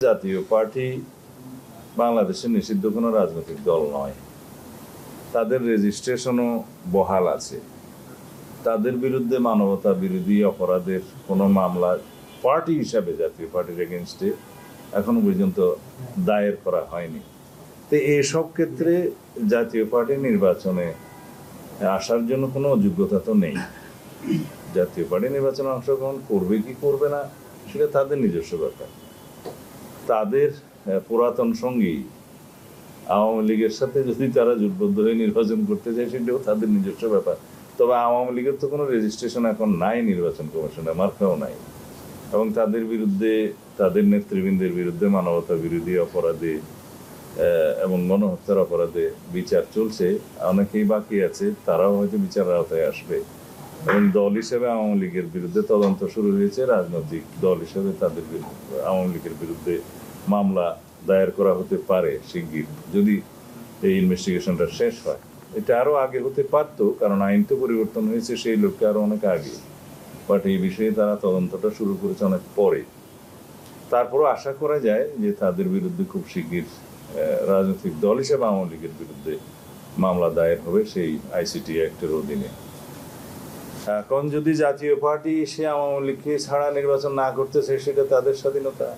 জাতীয় পার্টি বাংলাদেশের নিষিদ্ধ কোনো রাজনৈতিক দল নয়। তাদের রেজিস্ট্রেশনও বহাল আছে। তাদের বিরুদ্ধে মানবতা বিরোধী অপরাধের কোনো মামলা পার্টি হিসাবে জাতীয় পার্টির এগেনস্টে এখনো পর্যন্ত দায়ের করা হয়নি। তো এইসব ক্ষেত্রে জাতীয় পার্টি নির্বাচনে আসার জন্য কোনো যোগ্যতা তো নেই। জাতীয় পার্টি নির্বাচনে অংশগ্রহণ করবে কি করবে না সেটা তাদের নিজস্ব ব্যাপার। তাদের পুরাতন সঙ্গী আওয়ামী লীগের সাথে যদি তারা জোটবদ্ধ হয়ে নির্বাচন করতে চায় সেটাও তাদের নিজস্ব ব্যাপার। তবে আওয়ামী লীগের তো কোনো রেজিস্ট্রেশন এখন নাই নির্বাচন কমিশনে, মার্কাও নাই, এবং তাদের বিরুদ্ধে, তাদের নেতৃবৃন্দের বিরুদ্ধে মানবতা বিরোধী অপরাধে এবং গণহত্যার অপরাধে বিচার চলছে। অনেকেই বাকি আছে, তারাও হয়তো বিচারের আওতায় আসবে। এবং দল হিসেবে আওয়ামী লীগের বিরুদ্ধে তদন্ত শুরু হয়েছে। রাজনৈতিক দল হিসেবে তাদের আওয়ামী লীগের বিরুদ্ধে মামলা দায়ের করা হতে পারে শিগগির, যদি এই ইনভেস্টিগেশনটা শেষ হয়। এটা আরো আগে হতে পারতো, কারণ আইন তো পরিবর্তন হয়েছে সেই লক্ষ্যে আরো অনেক আগে। বাট এই বিষয়ে তারা তদন্তটা শুরু করেছে অনেক পরে। তারপরও আশা করা যায় যে তাদের বিরুদ্ধে খুব শিগগির রাজনৈতিক দল হিসেবে আওয়ামী লীগের বিরুদ্ধে মামলা দায়ের হবে সেই আইসিটি অ্যাক্টের অধীনে। এখন যদি জাতীয় পার্টি সে আওয়ামী লীগকে ছাড়া নির্বাচন না করতে চায় সেটা তাদের স্বাধীনতা।